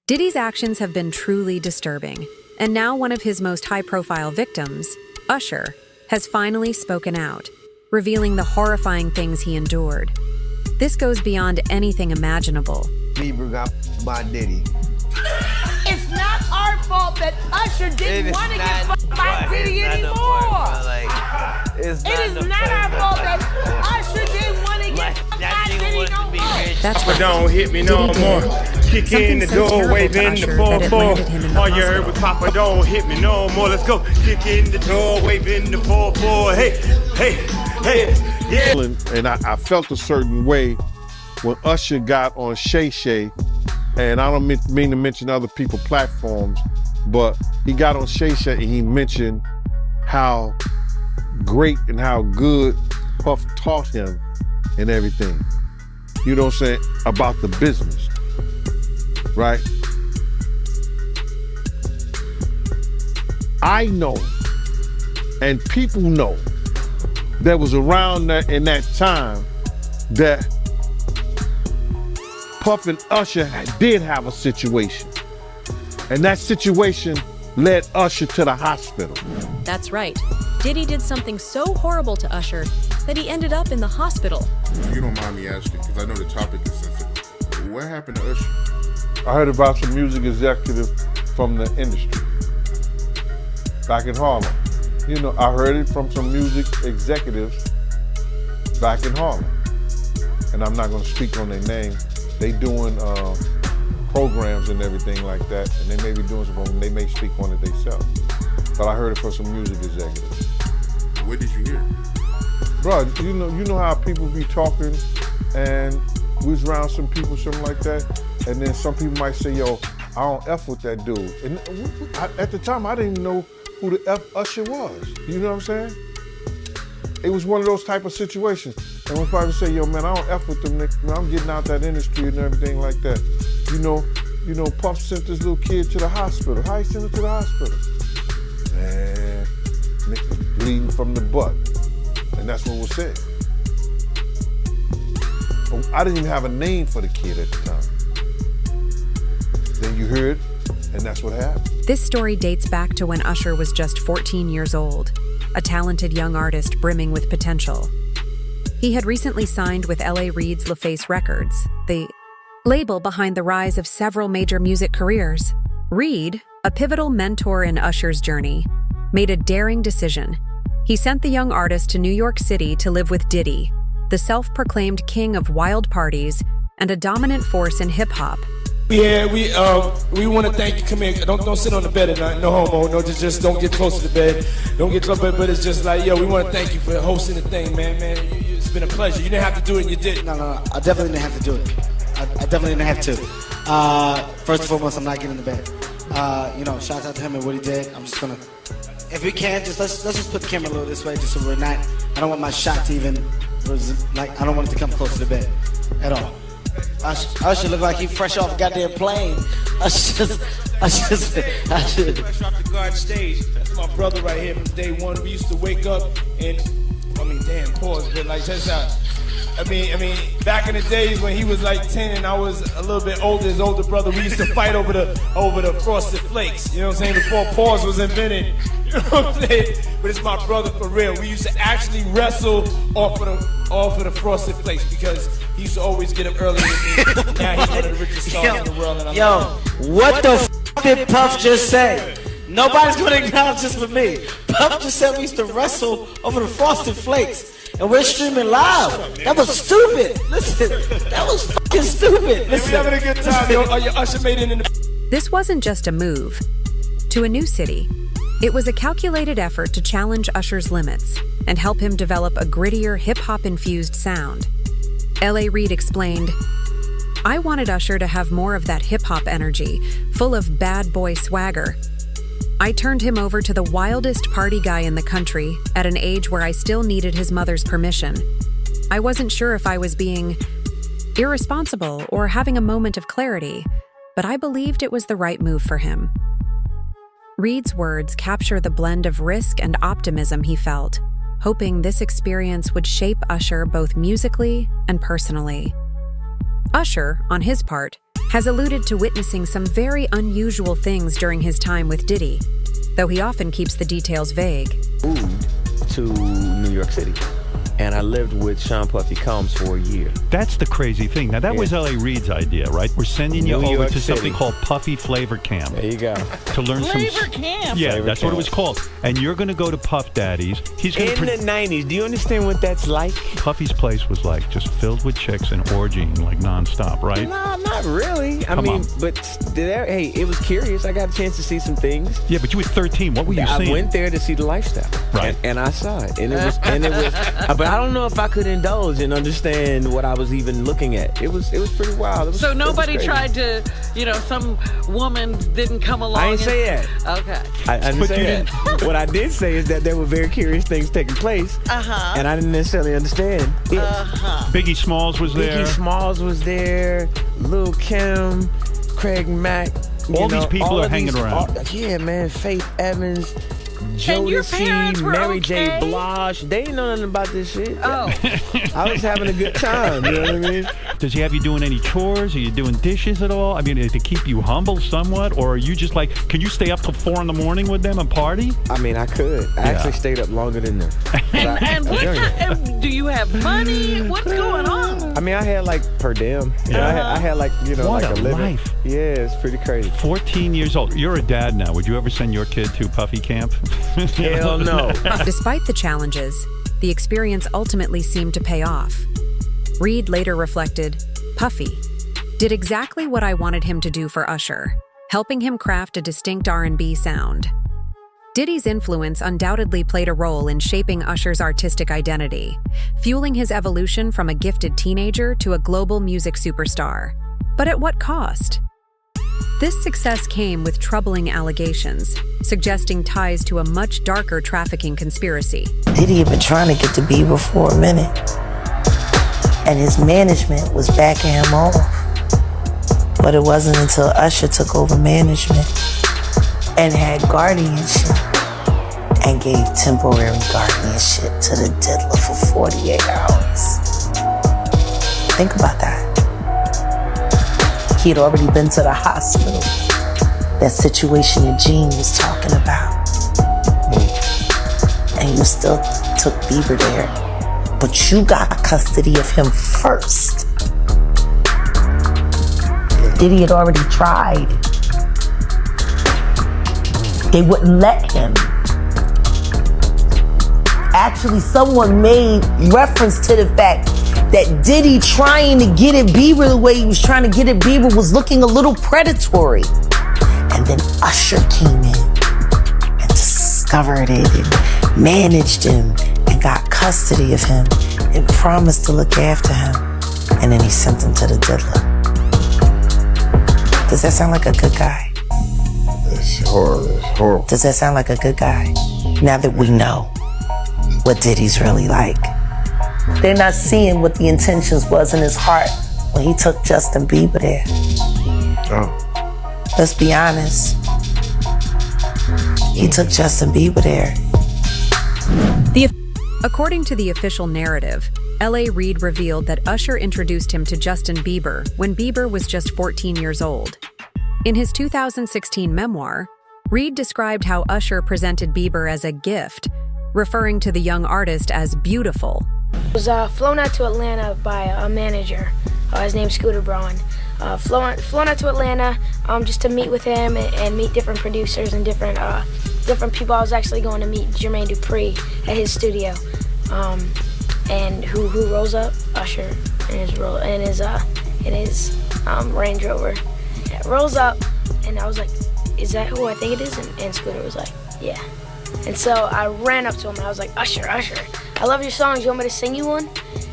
Diddy's actions have been truly disturbing, and now one of his most high-profile victims, Usher, has finally spoken out, revealing the horrifying things he endured. This goes beyond anything imaginable. Bieber got by Diddy. It's not our fault that Usher didn't want to get fucked by Diddy anymore. It is not our fault that Usher didn't want to get fucked by Diddy no more. That's right. Don't hit me no more. Kick in the door, waving the 4-4. All you heard was Papa, don't hit me no more. Let's go. Kick in the door, waving the 4-4. Hey, yeah. And I felt a certain way when Usher got on Shay Shay, and I don't mean to mention other people's platforms, but he got on Shay Shay and he mentioned how great and how good Puff taught him and everything. You know what I'm saying? About the business, right? I know, and people know, that was around that in that time that Puff and Usher did have a situation. And that situation led Usher to the hospital. That's right. Diddy did something so horrible to Usher that he ended up in the hospital. If you don't mind me asking, because I know the topic is sensitive, what happened to Usher? I heard about some music executive from the industry back in Harlem. You know, I heard it from some music executives back in Harlem. And I'm not gonna speak on their name. They doing programs and everything like that, and they may be doing something, they may speak on it themselves. But I heard it from some music executives. What did you hear? Bro, you know how people be talking, and we was around some people, something like that, and then some people might say, yo, I don't F with that dude. And at the time, I didn't even know who the F Usher was. You know what I'm saying? It was one of those type of situations. And when probably say, yo, man, I don't F with them, man, I'm getting out that industry and everything like that. You know, Puff sent this little kid to the hospital. How he sent him to the hospital? Man, nigga bleeding from the butt. And that's what was said. But I didn't even have a name for the kid at the time. Then you heard, and that's what happened. This story dates back to when Usher was just 14 years old, a talented young artist brimming with potential. He had recently signed with L.A. Reid's LaFace Records, the label behind the rise of several major music careers. Reid, a pivotal mentor in Usher's journey, made a daring decision. He sent the young artist to New York City to live with Diddy, the self-proclaimed king of wild parties and a dominant force in hip-hop. Yeah, we want to thank you. Come here. Don't sit on the bed at night. No homo. No, just don't get close to the bed. Don't get close to the bed. But it's just like, yo, we want to thank you for hosting the thing, man. It's been a pleasure. You didn't have to do it, and you did. No. I definitely didn't have to do it. I definitely didn't have to. First and foremost, I'm not getting in the bed. Shout out to him and what he did. I'm just gonna, if we can, let's just put the camera a little this way, just so we're not. I don't want my shot to even, I don't want it to come close to the bed at all. I should look like he fresh off a goddamn plane. I should. Fresh off the guard stage. That's my brother right here from day one. We used to wake up and, pause, but like, check this out. I mean, back in the days when he was like 10 and I was a little bit older, his older brother, we used to fight over the Frosted Flakes. You know what I'm saying? Before pause was invented. You know what I'm saying? But it's my brother for real. We used to actually wrestle off of the Frosted Flakes because he used to always get up early with me. Now he's one of the richest stars in the world. And What the f did Puff just say? Nobody's gonna acknowledge this but me. Puff just said we used to wrestle over the Frosted Flakes. And we're streaming live. That was stupid. Listen, that was fucking stupid. Listen. We're having a good time, yo. Your Usher made it in the... This wasn't just a move to a new city. It was a calculated effort to challenge Usher's limits and help him develop a grittier, hip-hop-infused sound. L.A. Reid explained, I wanted Usher to have more of that hip-hop energy, full of bad boy swagger. I turned him over to the wildest party guy in the country at an age where I still needed his mother's permission. I wasn't sure if I was being irresponsible or having a moment of clarity, but I believed it was the right move for him. Reid's words capture the blend of risk and optimism he felt, hoping this experience would shape Usher both musically and personally. Usher, on his part, has alluded to witnessing some very unusual things during his time with Diddy, though he often keeps the details vague. Moved to New York City, and I lived with Sean Puffy Combs for a year. That's the crazy thing. Now, that was L.A. Reid's idea, right? We're sending you New over York to City. something called Puffy Flavor Camp. There you go. To learn Flavor Camp? Yeah, Flavor that's Camp. what it was called. And you're going to go to Puff Daddy's. He's going In the 90s, do you understand what that's like? Puffy's place was like just filled with chicks and orgying like nonstop, right? No, not really. Come on. Hey, it was curious. I got a chance to see some things. Yeah, but you were 13. What were you seeing? I went there to see the lifestyle, Right. And I saw it, and it was, but I don't know if I could indulge and understand what I was even looking at. It was pretty wild. So nobody tried to, some woman didn't come along. I didn't say that. Okay. I didn't say that. What I did say is that there were very curious things taking place, and I didn't necessarily understand it. Biggie Smalls was there. Biggie Smalls was there. Lil' Kim, Craig Mack. All these people are hanging around. Yeah, man. Faith Evans. And your parents Jodeci, were Mary okay? J. Blige. They didn't know nothing about this shit. Oh. I was having a good time. You know what I mean? Does he have you doing any chores? Are you doing dishes at all? I mean, to keep you humble somewhat? Or are you just like, can you stay up till 4 a.m. with them and party? I mean, I could. I actually stayed up longer than them. And what kind, do you have money? What's going on? I mean, I had like per diem. Yeah. I had like, What like a living. life. Yeah, it's pretty crazy. 14 years old. You're a dad now. Would you ever send your kid to Puffy camp? Hell no. Despite the challenges, the experience ultimately seemed to pay off. Reid later reflected, Puffy did exactly what I wanted him to do for Usher, helping him craft a distinct R&B sound. Diddy's influence undoubtedly played a role in shaping Usher's artistic identity, fueling his evolution from a gifted teenager to a global music superstar. But at what cost? This success came with troubling allegations, suggesting ties to a much darker trafficking conspiracy. Diddy had been trying to get to Bieber for a minute, and his management was backing him off. But it wasn't until Usher took over management and had guardianship and gave temporary guardianship to the diddler for 48 hours. Think about that. He had already been to the hospital. That situation that Gene was talking about. And you still took Bieber there. But you got custody of him first. Diddy had already tried. They wouldn't let him. Actually, someone made reference to the fact that Diddy trying to get at Bieber the way he was trying to get at Bieber was looking a little predatory. And then Usher came in and discovered it and managed him and got custody of him and promised to look after him. And then he sent him to the diddler. Does that sound like a good guy? It's horrible. It's horrible. Does that sound like a good guy? Now that we know what Diddy's really like. They're not seeing what the intentions was in his heart when he took Justin Bieber there. Oh. Let's be honest. He took Justin Bieber there. According to the official narrative, L.A. Reid revealed that Usher introduced him to Justin Bieber when Bieber was just 14 years old. In his 2016 memoir, Reid described how Usher presented Bieber as a gift, referring to the young artist as beautiful. I was flown out to Atlanta by a manager. His name's Scooter Braun. Flown out to Atlanta just to meet with him and meet different producers and different people. I was actually going to meet Jermaine Dupri at his studio. And who rolls up? Usher in his Range Rover. Yeah, rolls up, and I was like, "Is that who I think it is?" And Scooter was like, "Yeah." And so I ran up to him and I was like, Usher, I love your songs. You want me to sing you one?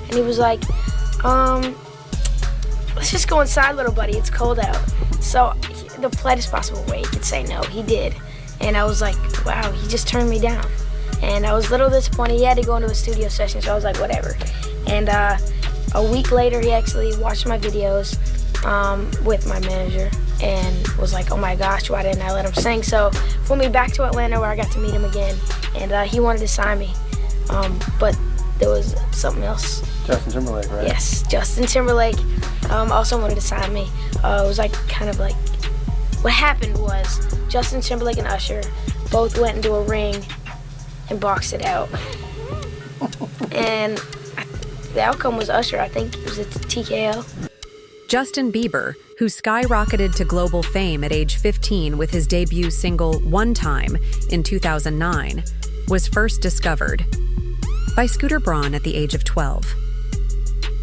And he was like, let's just go inside, little buddy. It's cold out. So the politest possible way he could say no, he did. And I was like, wow, he just turned me down. And I was a little disappointed. He had to go into a studio session, so I was like, whatever. And a week later, he actually watched my videos with my manager and was like, oh my gosh, why didn't I let him sing? So flew me back to Atlanta where I got to meet him again, and he wanted to sign me. But there was something else. Justin Timberlake, right? Yes, Justin Timberlake also wanted to sign me. It was like kind of like, what happened was Justin Timberlake and Usher both went into a ring and boxed it out. And the outcome was Usher. I think it was a TKO. Justin Bieber, who skyrocketed to global fame at age 15 with his debut single One Time in 2009, was first discovered by Scooter Braun at the age of 12.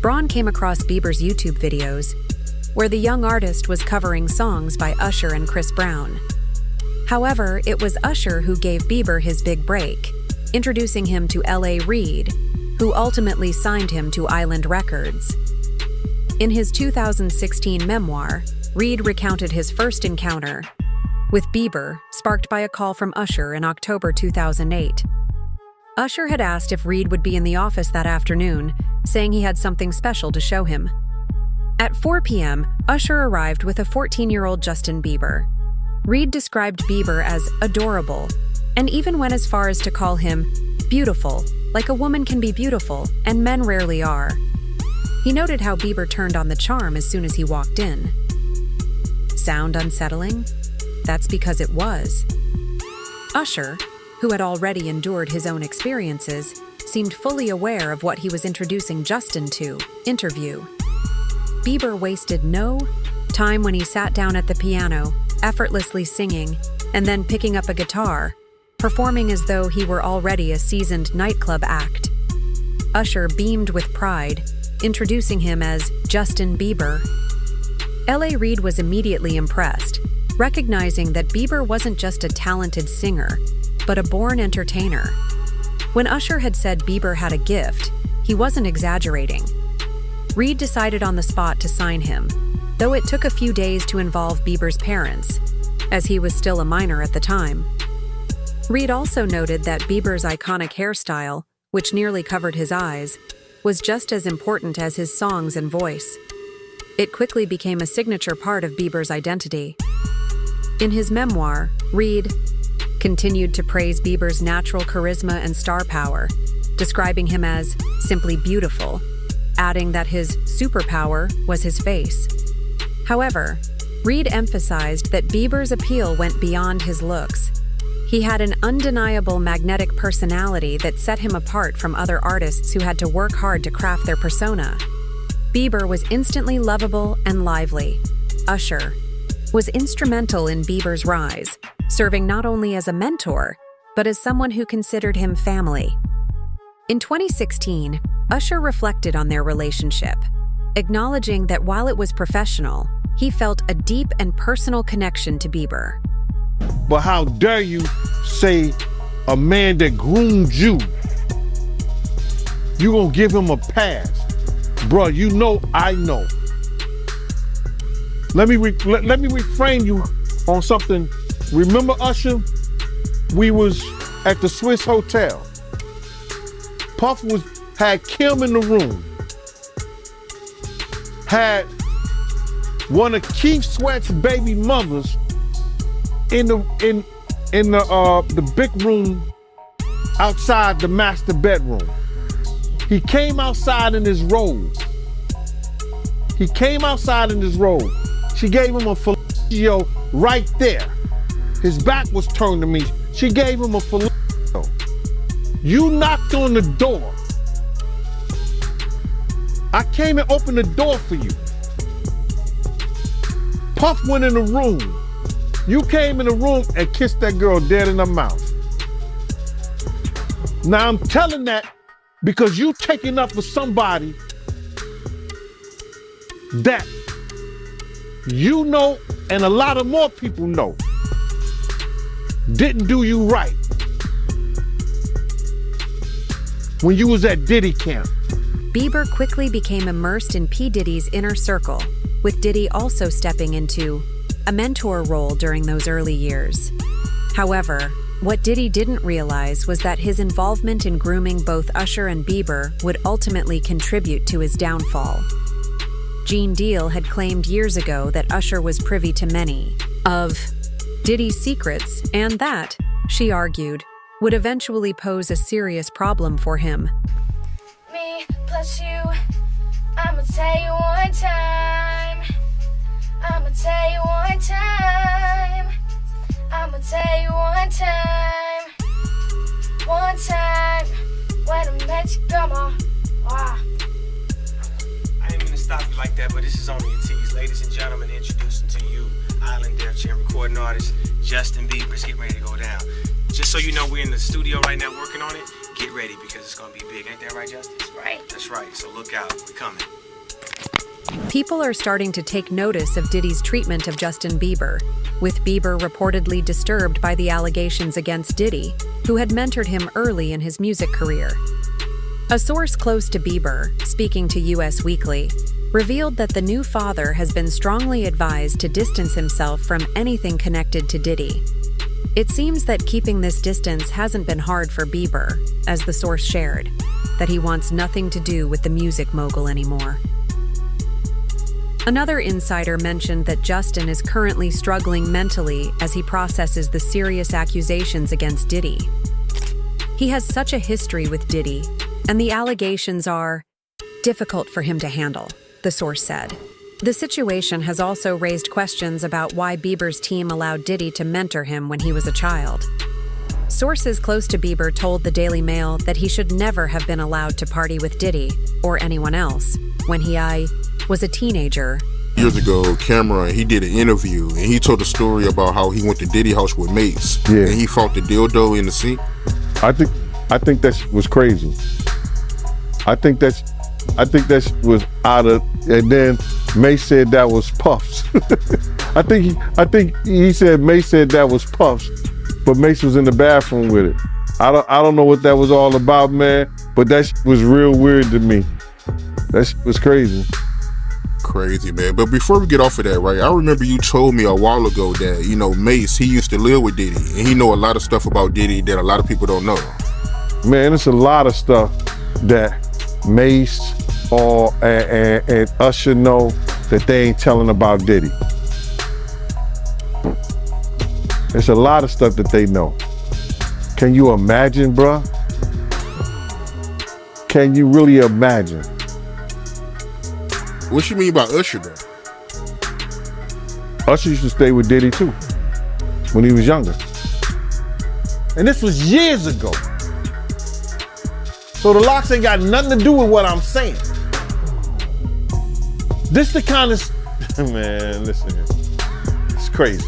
Braun came across Bieber's YouTube videos, where the young artist was covering songs by Usher and Chris Brown. However, it was Usher who gave Bieber his big break, introducing him to L.A. Reid, who ultimately signed him to Island Records. In his 2016 memoir, Reid recounted his first encounter with Bieber, sparked by a call from Usher in October 2008. Usher had asked if Reid would be in the office that afternoon, saying he had something special to show him. At 4 p.m., Usher arrived with a 14-year-old Justin Bieber. Reid described Bieber as adorable, and even went as far as to call him beautiful, like a woman can be beautiful, and men rarely are. He noted how Bieber turned on the charm as soon as he walked in. Sound unsettling? That's because it was. Usher, who had already endured his own experiences, seemed fully aware of what he was introducing Justin to. Interview. Bieber wasted no time when he sat down at the piano, effortlessly singing, and then picking up a guitar, performing as though he were already a seasoned nightclub act. Usher beamed with pride, introducing him as Justin Bieber. L.A. Reid was immediately impressed, recognizing that Bieber wasn't just a talented singer, but a born entertainer. When Usher had said Bieber had a gift, he wasn't exaggerating. Reid decided on the spot to sign him, though it took a few days to involve Bieber's parents, as he was still a minor at the time. Reid also noted that Bieber's iconic hairstyle, which nearly covered his eyes, was just as important as his songs and voice. It quickly became a signature part of Bieber's identity. In his memoir, Reid continued to praise Bieber's natural charisma and star power, describing him as simply beautiful, adding that his superpower was his face. However, Reid emphasized that Bieber's appeal went beyond his looks. He had an undeniable magnetic personality that set him apart from other artists who had to work hard to craft their persona. Bieber was instantly lovable and lively. Usher was instrumental in Bieber's rise, serving not only as a mentor, but as someone who considered him family. In 2016, Usher reflected on their relationship, acknowledging that while it was professional, he felt a deep and personal connection to Bieber. But how dare you say a man that groomed you, you gonna give him a pass? Bruh, you know I know. Let me reframe you on something. Remember Usher? We was at the Swiss Hotel. Puff had Kim in the room. Had one of Keith Sweat's baby mothers in the big room outside the master bedroom. He came outside in his robe. She gave him a fellatio right there. His back was turned to me. She gave him a fellatio. You knocked on the door. I came and opened the door for you. Puff went in the room. You came in the room and kissed that girl dead in her mouth. Now I'm telling that because you taking up for somebody that you know and a lot of more people know didn't do you right when you was at Diddy camp. Bieber quickly became immersed in P. Diddy's inner circle, with Diddy also stepping into a mentor role during those early years. However, what Diddy didn't realize was that his involvement in grooming both Usher and Bieber would ultimately contribute to his downfall. Gene Deal had claimed years ago that Usher was privy to many of Diddy's secrets, and that, she argued, would eventually pose a serious problem for him. trust you. I'ma tell you one time. I'ma tell you one time. I'ma tell you one time. One time when I met you, come on. Wow. I didn't mean to stop you like that, but this is only a tease. Ladies and gentlemen, introducing to you Island Def Jam recording artist Justin Bieber. It's getting ready to go down. Just so you know, we're in the studio right now working on it. Get ready because it's gonna be big. Ain't that right, Justin? That's right. That's right. So look out. We're coming. People are starting to take notice of Diddy's treatment of Justin Bieber, with Bieber reportedly disturbed by the allegations against Diddy, who had mentored him early in his music career. A source close to Bieber, speaking to US Weekly, revealed that the new father has been strongly advised to distance himself from anything connected to Diddy. It seems that keeping this distance hasn't been hard for Bieber, as the source shared, that he wants nothing to do with the music mogul anymore. Another insider mentioned that Justin is currently struggling mentally as he processes the serious accusations against Diddy. He has such a history with Diddy, and the allegations are difficult for him to handle, the source said. The situation has also raised questions about why Bieber's team allowed Diddy to mentor him when he was a child. Sources close to Bieber told the Daily Mail that he should never have been allowed to party with Diddy, or anyone else, when he was a teenager. Years ago, Cameron, he did an interview and he told a story about how he went to Diddy house with Mace. Yeah. And he fought the dildo in the sink. I think that was crazy. I think that was out of, and then Mace said that was Puffs. I think he said Mace said that was Puffs, but Mace was in the bathroom with it. I don't know what that was all about, man, but that was real weird to me. That was crazy. Crazy, man. But before we get off of that, right, I remember you told me a while ago that, you know, Mace, he used to live with Diddy, and he know a lot of stuff about Diddy that a lot of people don't know. Man, it's a lot of stuff that Mace and Usher know that they ain't telling about Diddy. There's a lot of stuff that they know. Can you imagine, bruh? Can you really imagine? What you mean by Usher, though? Usher used to stay with Diddy too, when he was younger. And this was years ago. So the locks ain't got nothing to do with what I'm saying. This the kind of, man, listen here. It's crazy.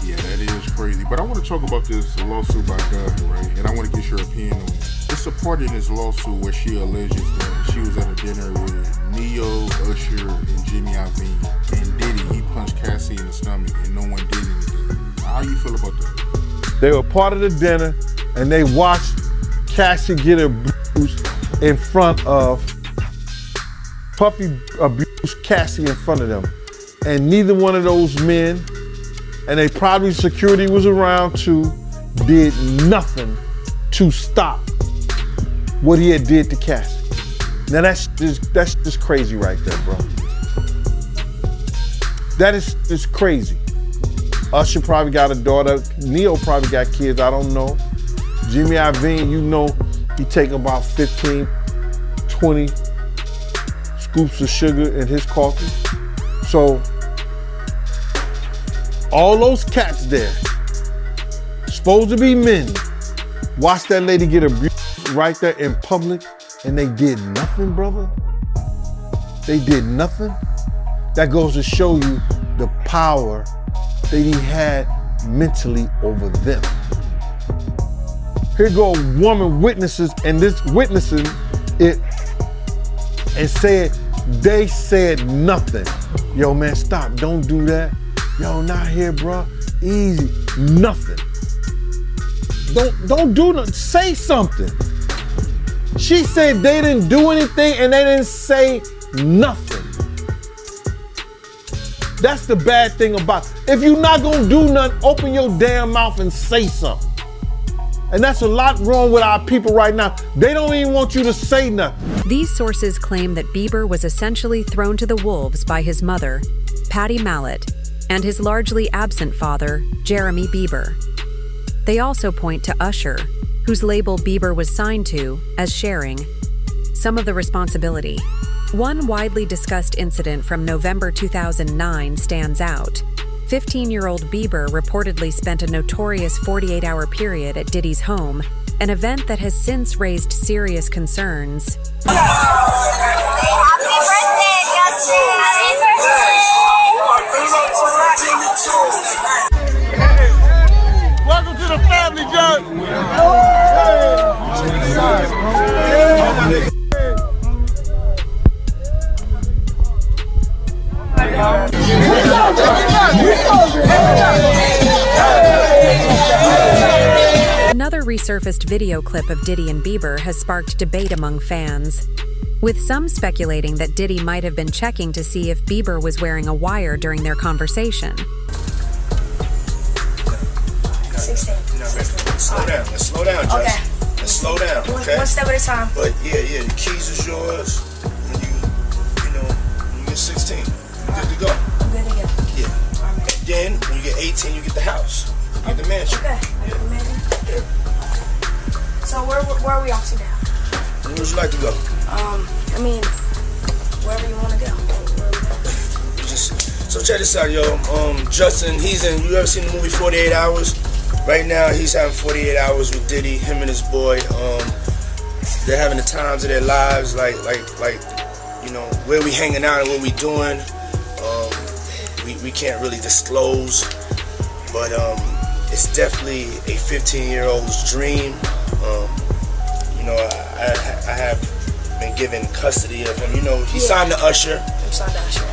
Yeah, that is crazy. But I want to talk about this lawsuit by Doug, right? And I want to get your opinion on it. It's a part in this lawsuit where she alleges that she was at a dinner with Neo, Usher, and Jimmy Iovine. And Diddy, he punched Cassie in the stomach and no one did anything. How you feel about that? They were part of the dinner and they watched Cassie get abused in front of, Puffy abused Cassie in front of them. And neither one of those men, and they probably security was around too, did nothing to stop what he had did to Cassie. Now that's just crazy right there, bro. That is just crazy. Usher probably got a daughter. Neo probably got kids, I don't know. Jimmy Iovine, you know, he take about 15, 20 scoops of sugar in his coffee. So, all those cats there, supposed to be men, watch that lady get abused right there in public, and they did nothing, brother. They did nothing. That goes to show you the power that he had mentally over them. Here go a woman witnesses, and this witnessing it, and said, they said nothing. Yo, man, stop, don't do that. Yo, not here, bro. Easy, nothing. Don't do nothing, say something. She said they didn't do anything and they didn't say nothing. That's the bad thing about it. If you're not gonna do nothing, open your damn mouth and say something. And that's a lot wrong with our people right now. They don't even want you to say nothing. These sources claim that Bieber was essentially thrown to the wolves by his mother, Patty Mallet, and his largely absent father, Jeremy Bieber. They also point to Usher, whose label Bieber was signed to, as sharing some of the responsibility. One widely discussed incident from November 2009 stands out. 15-year-old Bieber reportedly spent a notorious 48-hour period at Diddy's home, an event that has since raised serious concerns. Welcome to the family, John. Another resurfaced video clip of Diddy and Bieber has sparked debate among fans, with some speculating that Diddy might have been checking to see if Bieber was wearing a wire during their conversation. 16. Slow down. Let's slow down, Josh. Okay. Let's slow down, okay? One step at a time. But yeah, the keys is yours. When you get 16, you're good to go. I'm good to go. Yeah. And then when you get 18, you get the house. You get the mansion. Okay. I get the mansion. Yeah. So where are we off to now? Where would you like to go? Wherever you want to go. So check this out, yo. Justin, you ever seen the movie 48 Hours? Right now, he's having 48 hours with Diddy, him and his boy. They're having the times of their lives, like where we hanging out and what we doing. We can't really disclose, but it's definitely a 15-year-old's dream. I have been given custody of him. He signed to Usher. I'm signed to Usher.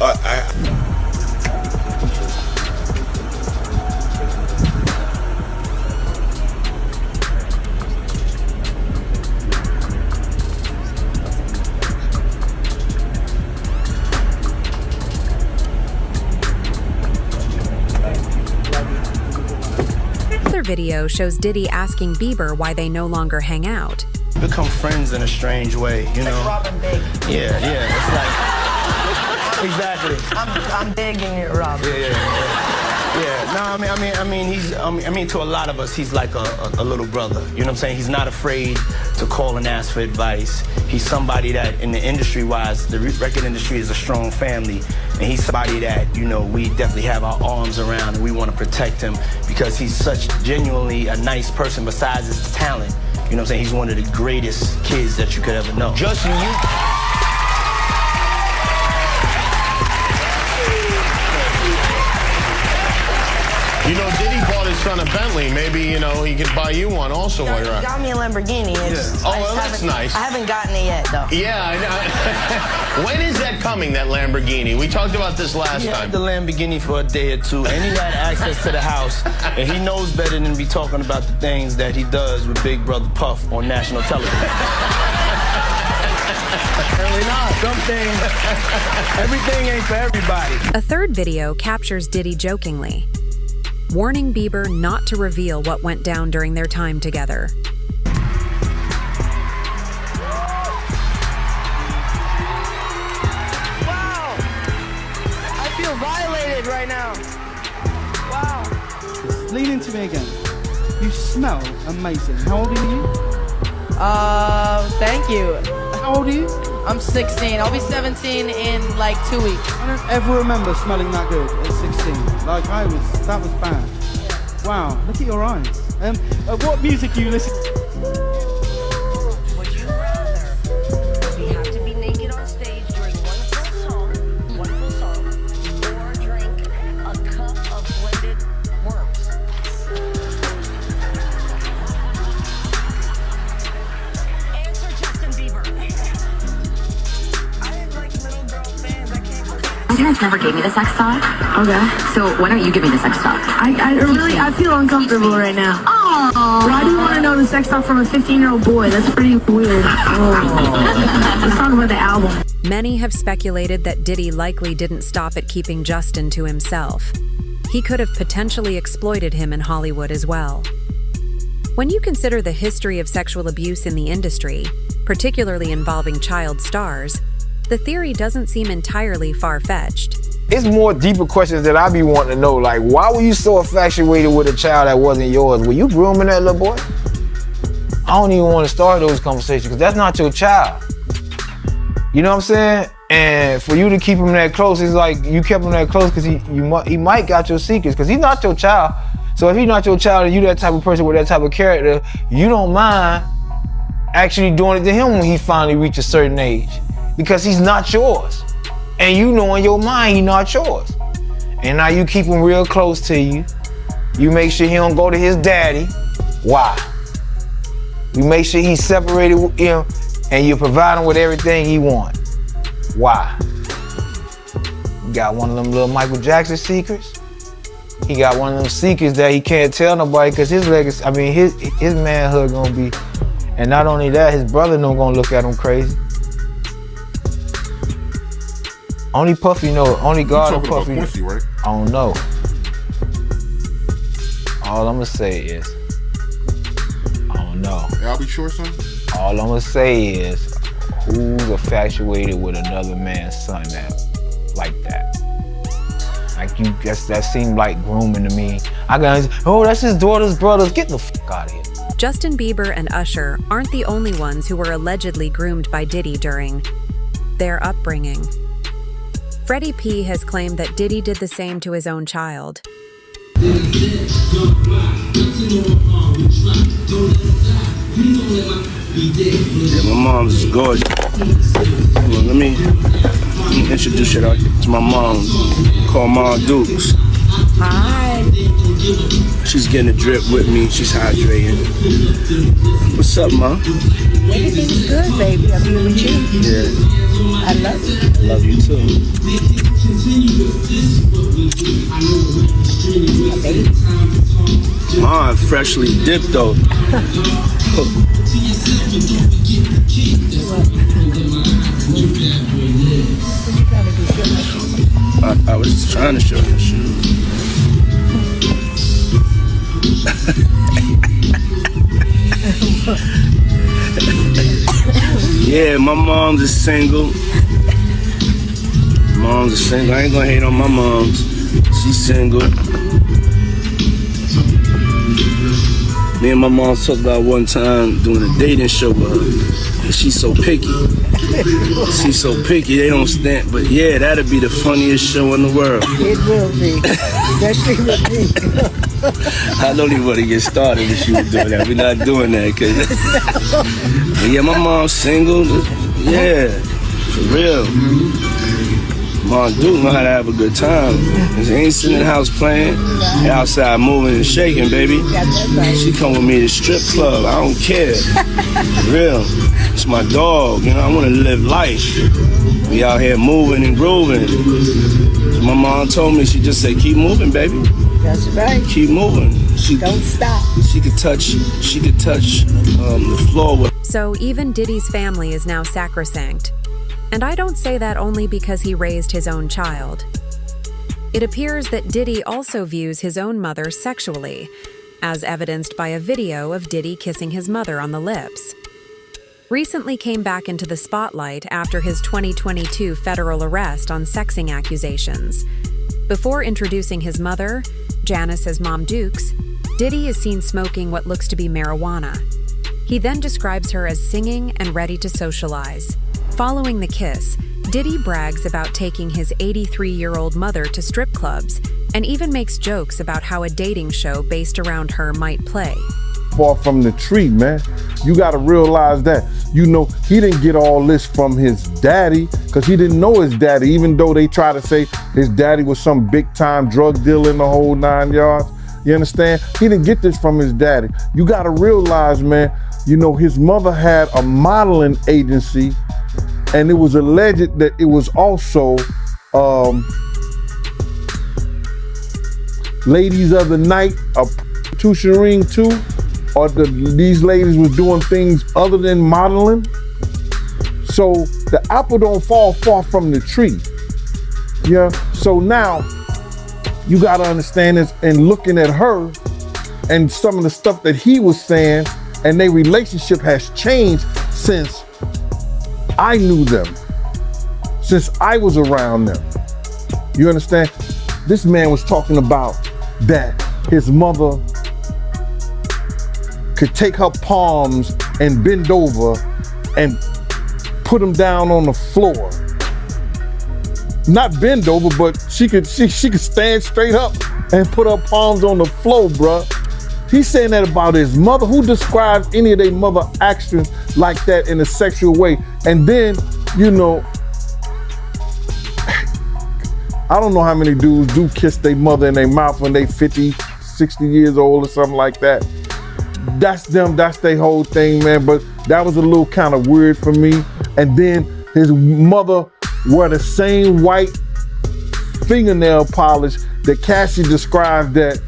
Another video shows Diddy asking Bieber why they no longer hang out. Become friends in a strange way, you know. Like Robin Big. Yeah, it's like exactly. I'm big and you're Robin. Yeah. No, I mean, to a lot of us, he's like a little brother. You know what I'm saying? He's not afraid to call and ask for advice. He's somebody that, in the industry-wise, the record industry is a strong family, and he's somebody that, we definitely have our arms around, and we want to protect him because he's such genuinely a nice person besides his talent. You know what I'm saying? He's one of the greatest kids that you could ever know. Justin, Diddy bought his son a Bentley. Maybe, he could buy you one also while you're out. Got me a Lamborghini. That's nice. I haven't gotten it yet, though. Yeah, I know. When is that coming, that Lamborghini? We talked about this last time. He had the Lamborghini for a day or two, and he had access to the house, and he knows better than to be talking about the things that he does with Big Brother Puff on national television. Apparently not. Everything ain't for everybody. A third video captures Diddy jokingly, warning Bieber not to reveal what went down during their time together. Wow! I feel violated right now. Wow. Lean into me again. You smell amazing. How old are you? Thank you. How old are you? I'm 16. I'll be 17 in like 2 weeks. I don't ever remember smelling that good at 16. That was bad. Wow, look at your eyes. What music are you listening to? Would you rather we have to be naked on stage during one full song, or drink a cup of blended worms? Answer Justin Bieber. I have like little girl fans. I can't believe it. My parents never gave me the sex talk. Okay. So why don't you give me the sex talk? I feel uncomfortable right now. Oh. Why do you want to know the sex talk from a 15-year-old boy? That's pretty weird. Let's talk about the album. Many have speculated that Diddy likely didn't stop at keeping Justin to himself. He could have potentially exploited him in Hollywood as well. When you consider the history of sexual abuse in the industry, particularly involving child stars, the theory doesn't seem entirely far-fetched. It's more deeper questions that I be wanting to know, like, why were you so infatuated with a child that wasn't yours? Were you grooming that little boy? I don't even want to start those conversations, because that's not your child. You know what I'm saying? And for you to keep him that close, it's like you kept him that close because he might got your secrets, because he's not your child. So if he's not your child and you that type of person with that type of character, you don't mind actually doing it to him when he finally reaches a certain age, because he's not yours. And you know in your mind he's not yours. And now you keep him real close to you. You make sure he don't go to his daddy. Why? You make sure he's separated with him and you provide him with everything he wants. Why? You got one of them little Michael Jackson secrets. He got one of them secrets that he can't tell nobody, because his legacy, I mean, his manhood gonna be, and not only that, his brother no gonna look at him crazy. Only Puffy know, only God and Puffy know. Quincy, right? I don't know. All I'm gonna say is, I don't know. I'll be sure, son. All I'm gonna say is, who's infatuated with another man's son like that? Like you, that seemed like grooming to me. I got, oh, that's his daughter's brothers. Get the fuck out of here. Justin Bieber and Usher aren't the only ones who were allegedly groomed by Diddy during their upbringing. Freddie P has claimed that Diddy did the same to his own child. Yeah, my mom's gorgeous. Well, let me introduce you to my mom, called Mom Dukes. Hi. She's getting a drip with me. She's hydrating. What's up, Mom? Everything's good, baby. I'm here with you. Yeah. I love you. I love you too. My baby. Mom, freshly dipped though. I was just trying to show you shoes. Yeah, my mom's is single. Mom's is single. I ain't gonna hate on my mom's. She's single. Me and my mom talked about one time doing a dating show with her. And she's so picky. She's so picky, they don't stand. But yeah, that'd be the funniest show in the world. It will be. Especially with me. I don't even want to get started if she was doing that. We're not doing that. But yeah, my mom's single. Yeah, for real. Mom do know how to have a good time. She ain't sitting in the house playing. They outside moving and shaking, baby. She come with me to strip club. I don't care. For real. It's my dog. You know, I want to live life. We out here moving and grooving. So my mom told me, she just said, keep moving, baby. That's right. Keep moving. Don't stop. She could touch the floor with. So even Diddy's family is now sacrosanct. And I don't say that only because he raised his own child. It appears that Diddy also views his own mother sexually, as evidenced by a video of Diddy kissing his mother on the lips. Recently came back into the spotlight after his 2022 federal arrest on sexing accusations. Before introducing his mother, Janice as Mom Dukes, Diddy is seen smoking what looks to be marijuana. He then describes her as singing and ready to socialize. Following the kiss, Diddy brags about taking his 83-year-old mother to strip clubs and even makes jokes about how a dating show based around her might play. Far from the tree, man. You gotta realize that. You know, he didn't get all this from his daddy, because he didn't know his daddy, even though they try to say his daddy was some big time drug dealer in the whole 9 yards. You understand? He didn't get this from his daddy. You gotta realize, man, you know, his mother had a modeling agency, and it was alleged that it was also ladies of the night, a prostitution ring too, or these ladies was doing things other than modeling. So the apple don't fall far from the tree. Yeah. So now you gotta understand this, and looking at her and some of the stuff that he was saying, and their relationship has changed since I knew them, since I was around them. You understand? This man was talking about that his mother could take her palms and bend over and put him down on the floor. Not bend over, but she could stand straight up and put her palms on the floor, bruh. He's saying that about his mother. Who describes any of their mother actions like that in a sexual way? And then, you know, I don't know how many dudes do kiss their mother in their mouth when they 50, 60 years old or something like that. That's them, that's their whole thing, man. But that was a little kind of weird for me. And then his mother wore the same white fingernail polish that Cassie described that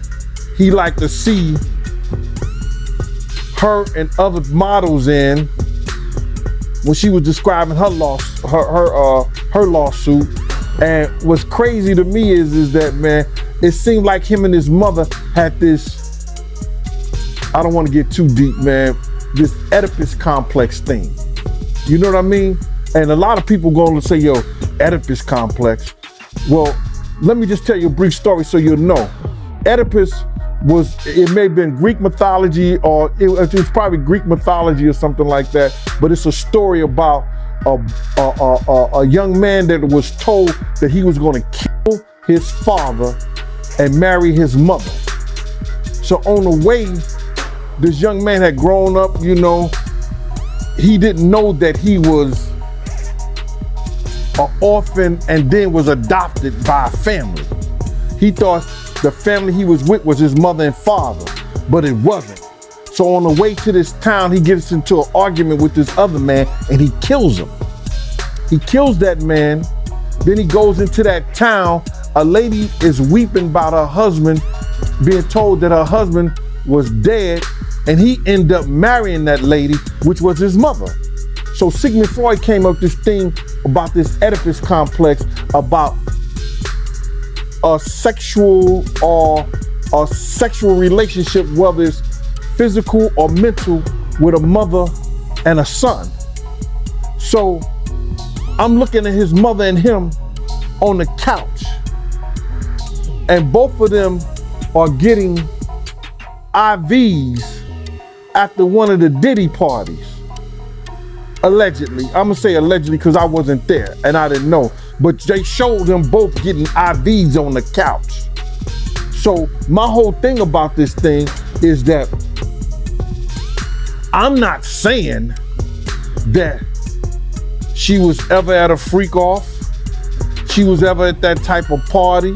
he liked to see her and other models in when she was describing her lawsuit. And what's crazy to me is that, man, it seemed like him and his mother had this, I don't want to get too deep, man, this Oedipus complex thing. You know what I mean? And a lot of people going to say, yo, Oedipus complex. Well, let me just tell you a brief story so you'll know. Oedipus it may have been Greek mythology, or it was probably Greek mythology or something like that, but it's a story about a young man that was told that he was going to kill his father and marry his mother. So on the way, this young man had grown up, you know, he didn't know that he was an orphan and then was adopted by a family. He thought the family he was with was his mother and father, but it wasn't. So on the way to this town, he gets into an argument with this other man and he kills him. He kills that man. Then he goes into that town. A lady is weeping about her husband, being told that her husband was dead, and he ended up marrying that lady, which was his mother. So Sigmund Freud came up with this thing about this Oedipus complex, about a sexual relationship, whether it's physical or mental, with a mother and a son. So I'm looking at his mother and him on the couch, and both of them are getting IVs after one of the Diddy parties. Allegedly. I'm gonna say allegedly because I wasn't there and I didn't know. But they showed them both getting IVs on the couch. So my whole thing about this thing is that I'm not saying that she was ever at a freak off. She was ever at that type of party.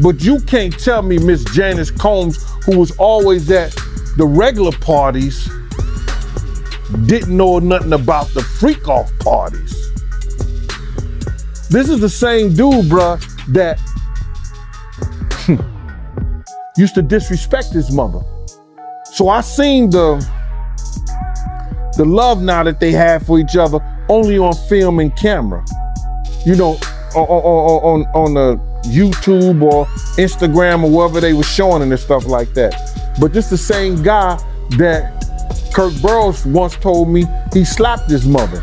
But you can't tell me Miss Janice Combs, who was always at the regular parties, didn't know nothing about the freak off parties. This is the same dude, bruh, that used to disrespect his mother. So I seen the love now that they have for each other only on film and camera. You know, on the YouTube or Instagram or wherever they were showing it and stuff like that. But this the same guy that Kirk Burroughs once told me he slapped his mother.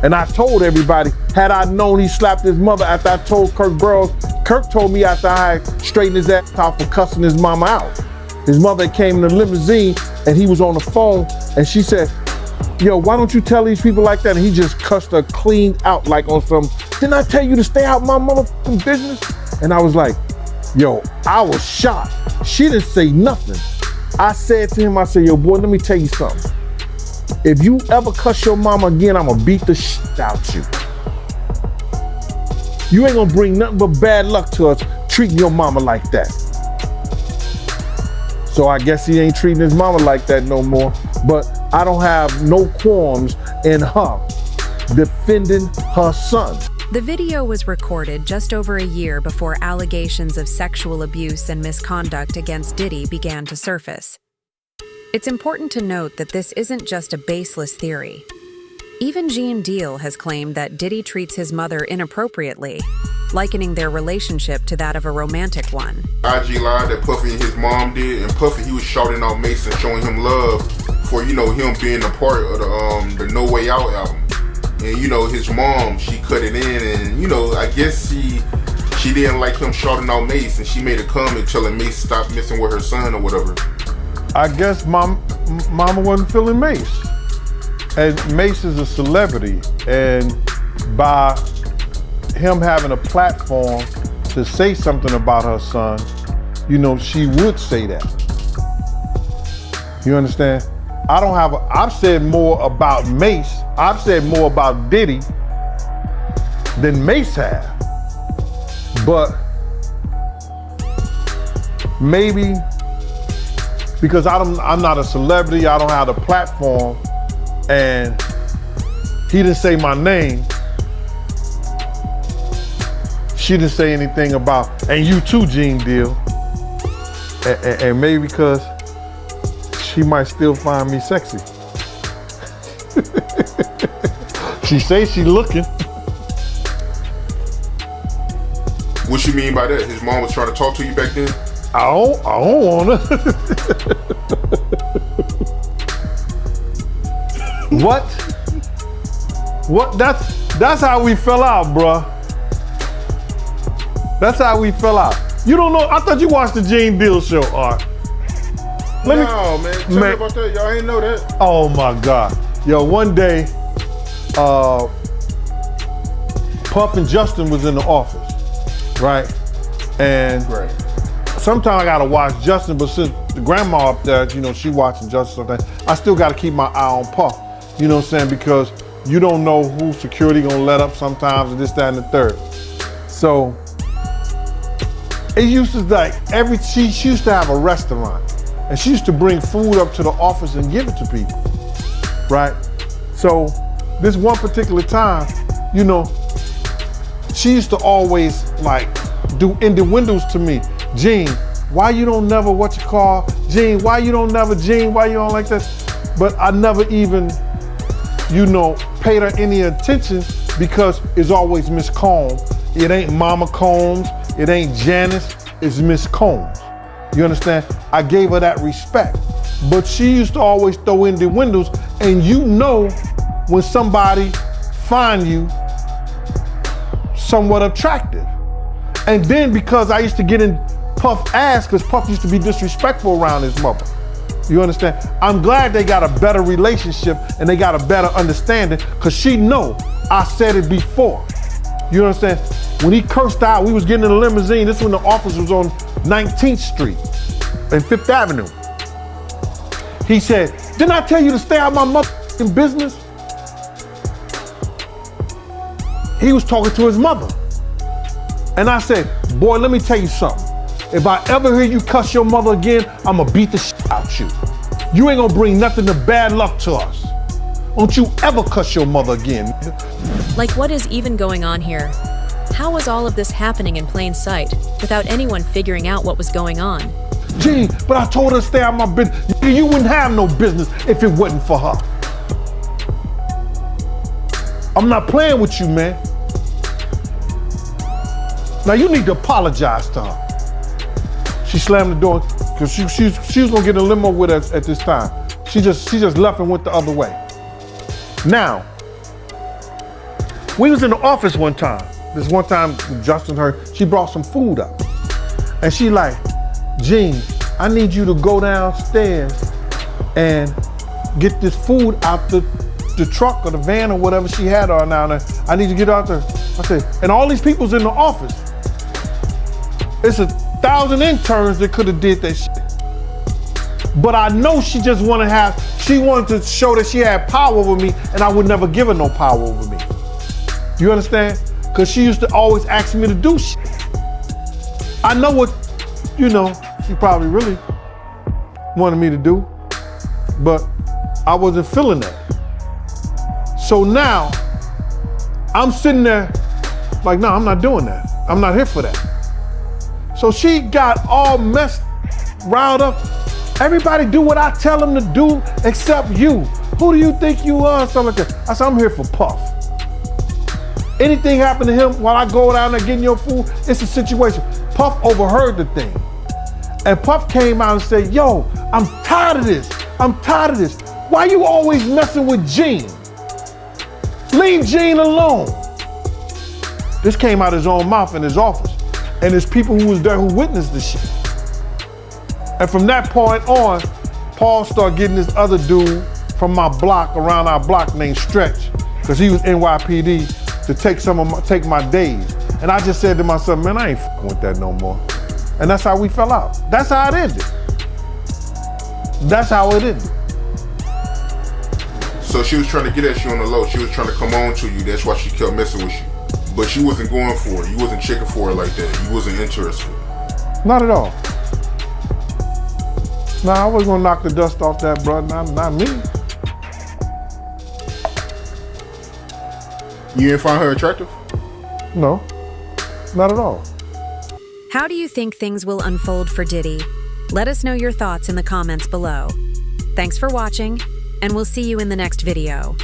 And I told everybody, had I known he slapped his mother after I told Kirk Burroughs, Kirk told me after I straightened his ass out for cussing his mama out. His mother came in the limousine and he was on the phone and she said, yo, why don't you tell these people like that? And he just cussed her clean out like on some, didn't I tell you to stay out my motherfucking business? And I was like, yo, I was shocked. She didn't say nothing. I said to him, I said, yo, boy, let me tell you something. If you ever cuss your mama again, I'm gonna beat the shit out you. You ain't gonna bring nothing but bad luck to us treating your mama like that. So I guess he ain't treating his mama like that no more. But I don't have no qualms in her defending her son. The video was recorded just over a year before allegations of sexual abuse and misconduct against Diddy began to surface. It's important to note that this isn't just a baseless theory. Even Gene Deal has claimed that Diddy treats his mother inappropriately, likening their relationship to that of a romantic one. IG Live that Puffy and his mom did, and Puffy, he was shouting out Mason, showing him love for, you know, him being a part of the No Way Out album. And, you know, his mom, she cut it in, and, you know, I guess she didn't like him shouting out Mace, and she made a comment telling Mace stop messing with her son or whatever. I guess mama wasn't feeling Mace. And Mace is a celebrity, and by him having a platform to say something about her son, you know, she would say that. You understand? I've said more about Mace, I've said more about Diddy than Mace have. But maybe because I'm not a celebrity, I don't have the platform, and he didn't say my name, she didn't say anything about, and you too, Gene Deal. And maybe because she might still find me sexy. She say she looking. What you mean by that? His mom was trying to talk to you back then? I don't wanna. What? What? That's how we fell out, bruh. That's how we fell out. You don't know? I thought you watched the Gene Deal show, Art. Man, tell me about that. Y'all ain't know that. Oh my God. Yo, one day, Puff and Justin was in the office, right? And sometimes I gotta watch Justin, but since the grandma up there, you know, she watching Justin sometimes, I still gotta keep my eye on Puff. You know what I'm saying? Because you don't know who security gonna let up sometimes, and this, that, and the third. So, it used to like, she used to have a restaurant, and she used to bring food up to the office and give it to people, right? So, this one particular time, you know, she used to always like do innuendos to me. Gene, why you don't never Gene, why you don't like that? But I never even, you know, paid her any attention because it's always Miss Combs. It ain't Mama Combs, it ain't Janice, it's Miss Combs. You understand? I gave her that respect. But she used to always throw in the windows, and you know when somebody find you somewhat attractive. And then because I used to get in Puff's ass, because Puff used to be disrespectful around his mother. You understand? I'm glad they got a better relationship and they got a better understanding, because she know I said it before. You understand? When he cursed out, we was getting in a limousine. This is when the office was on 19th Street and 5th Avenue. He said, didn't I tell you to stay out of my motherfucking business? He was talking to his mother. And I said, boy, let me tell you something. If I ever hear you cuss your mother again, I'ma beat the shit out you. You ain't gonna bring nothing but bad luck to us. Don't you ever cuss your mother again. Like, what is even going on here? How was all of this happening in plain sight without anyone figuring out what was going on? Gee, but I told her to stay out of my business. You wouldn't have no business if it wasn't for her. I'm not playing with you, man. Now you need to apologize to her. She slammed the door because she was gonna get in a limo with us at this time. She just left and went the other way. Now, we was in the office one time. This one time, Justin she brought some food up. And she like, Gene, I need you to go downstairs and get this food out the truck or the van or whatever she had on down there. I need you to get out there. I said, and all these people's in the office. It's 1,000 interns that could have did that shit. But I know she wanted to show that she had power over me, and I would never give her no power over me. You understand? Because she used to always ask me to do shit. I know what, you know, she probably really wanted me to do, but I wasn't feeling that. So now, I'm sitting there like, no, I'm not doing that. I'm not here for that. So she got all riled up. Everybody do what I tell them to do except you. Who do you think you are? Stuff like that. I said, I'm here for Puff. Anything happen to him while I go down there getting your food, it's a situation. Puff overheard the thing. And Puff came out and said, yo, I'm tired of this. I'm tired of this. Why you always messing with Gene? Leave Gene alone. This came out his own mouth in his office. And there's people who was there who witnessed this shit. And from that point on, Paul started getting this other dude from my block, around our block, named Stretch, because he was NYPD to take my days. And I just said to myself, man, I ain't fucking with that no more. And that's how we fell out. That's how it ended. That's how it ended. So she was trying to get at you on the low. She was trying to come on to you. That's why she kept messing with you. But she wasn't going for it. You wasn't checking for it like that. You wasn't interested. Not at all. Nah, I wasn't gonna knock the dust off that, bro. Not me. You didn't find her attractive? No, not at all. How do you think things will unfold for Diddy? Let us know your thoughts in the comments below. Thanks for watching, and we'll see you in the next video.